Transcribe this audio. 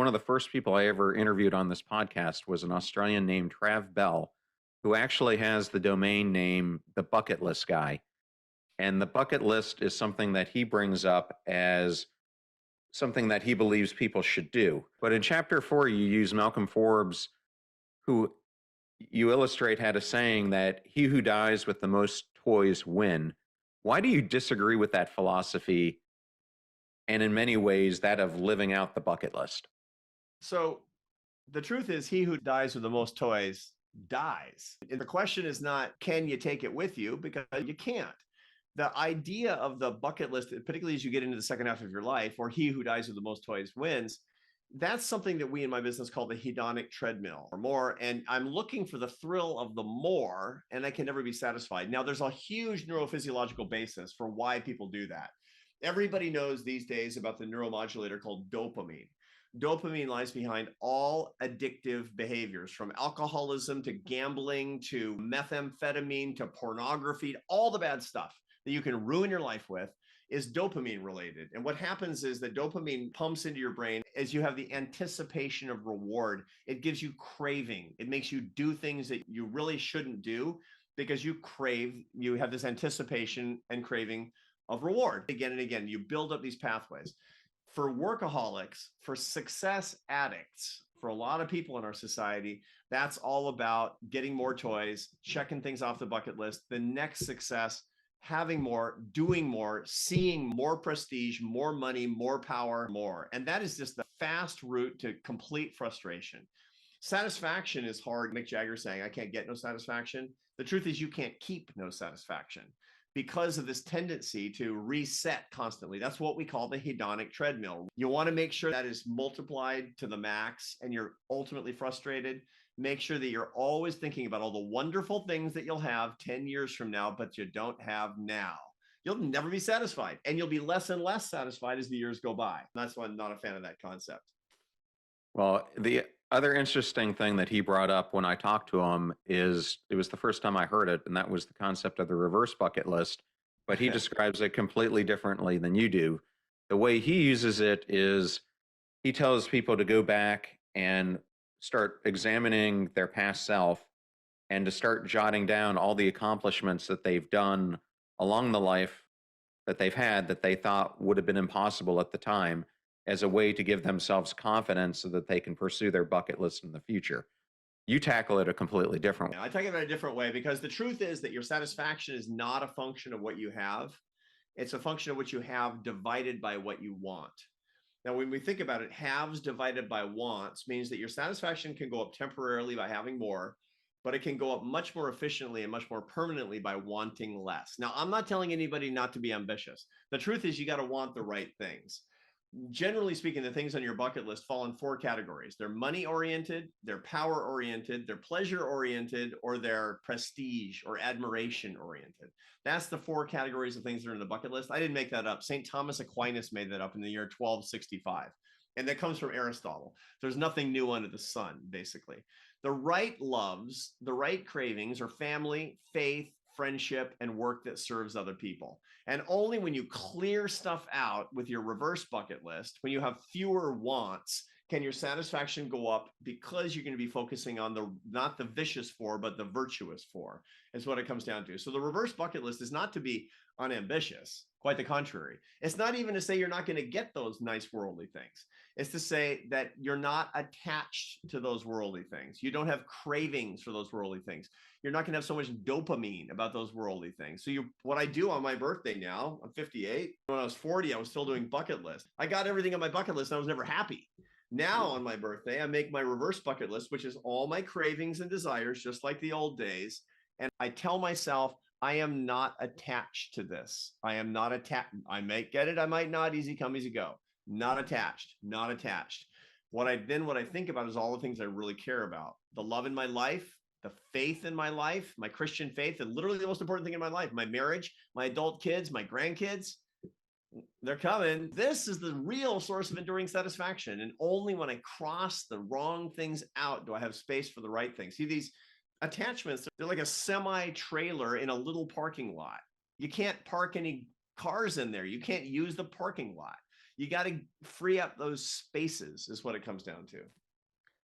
one of the first people I ever interviewed on this podcast was an Australian named Trav Bell, who actually has the domain name The Bucket List Guy. And the bucket list is something that he brings up as something that he believes people should do. But in chapter 4, you use Malcolm Forbes, who you illustrate had a saying that he who dies with the most toys win. Why do you disagree with that philosophy and in many ways that of living out the bucket list? So the truth is, he who dies with the most toys dies. And the question is not, can you take it with you? Because you can't. The idea of the bucket list, particularly as you get into the second half of your life, or he who dies with the most toys wins, that's something that we in my business call the hedonic treadmill or more. And I'm looking for the thrill of the more, and I can never be satisfied. Now, there's a huge neurophysiological basis for why people do that. Everybody knows these days about the neuromodulator called dopamine. Dopamine lies behind all addictive behaviors, from alcoholism to gambling to methamphetamine to pornography, all the bad stuff that you can ruin your life with is dopamine related. And what happens is that dopamine pumps into your brain as you have the anticipation of reward. It gives you craving. It makes you do things that you really shouldn't do because you crave, you have this anticipation and craving of reward. Again and again, you build up these pathways. For workaholics, for success addicts, for a lot of people in our society, that's all about getting more toys, checking things off the bucket list, the next success, having more, doing more, seeing more prestige, more money, more power, more. And that is just the fast route to complete frustration. Satisfaction is hard. Mick Jagger saying, I can't get no satisfaction. The truth is you can't keep no satisfaction because of this tendency to reset constantly. That's what we call the hedonic treadmill. You want to make sure that is multiplied to the max and you're ultimately frustrated. Make sure that you're always thinking about all the wonderful things that you'll have 10 years from now, but you don't have now. You'll never be satisfied, and you'll be less and less satisfied as the years go by. That's why I'm not a fan of that concept. Well, the other interesting thing that he brought up when I talked to him is it was the first time I heard it, and that was the concept of the reverse bucket list. But he describes it completely differently than you do. The way he uses it is he tells people to go back and start examining their past self and to start jotting down all the accomplishments that they've done along the life that they've had that they thought would have been impossible at the time, as a way to give themselves confidence so that they can pursue their bucket list in the future. You tackle it a completely different way. I tackle it a different way because the truth is that your satisfaction is not a function of what you have. It's a function of what you have divided by what you want. Now, when we think about it, haves divided by wants means that your satisfaction can go up temporarily by having more, but it can go up much more efficiently and much more permanently by wanting less. Now, I'm not telling anybody not to be ambitious. The truth is you got to want the right things. Generally speaking, the things on your bucket list fall in 4 categories. They're money oriented, they're power oriented, they're pleasure oriented, or they're prestige or admiration oriented. That's the 4 categories of things that are in the bucket list. I didn't make that up. St. Thomas Aquinas made that up in the year 1265. And that comes from Aristotle. There's nothing new under the sun, basically. The right loves, the right cravings are family, faith, friendship, and work that serves other people. And only when you clear stuff out with your reverse bucket list, when you have fewer wants, can your satisfaction go up, because you're going to be focusing on the not the vicious 4, but the virtuous 4 is what it comes down to. So the reverse bucket list is not to be unambitious. Quite the contrary. It's not even to say you're not going to get those nice worldly things. It's to say that you're not attached to those worldly things. You don't have cravings for those worldly things. You're not going to have so much dopamine about those worldly things. So what I do on my birthday now, I'm 58. When I was 40, I was still doing bucket list. I got everything on my bucket list and I was never happy. Now on my birthday, I make my reverse bucket list, which is all my cravings and desires, just like the old days. And I tell myself, I am not attached to this. I am not attached. I might get it. I might not. Easy come, easy go. Not attached, not attached. What I think about is all the things I really care about. The love in my life, the faith in my life, my Christian faith, and literally the most important thing in my life, my marriage, my adult kids, my grandkids, they're coming. This is the real source of enduring satisfaction. And only when I cross the wrong things out do I have space for the right things. See, these attachments, they're like a semi-trailer in a little parking lot. You can't park any cars in there. You can't use the parking lot. You got to free up those spaces is what it comes down to.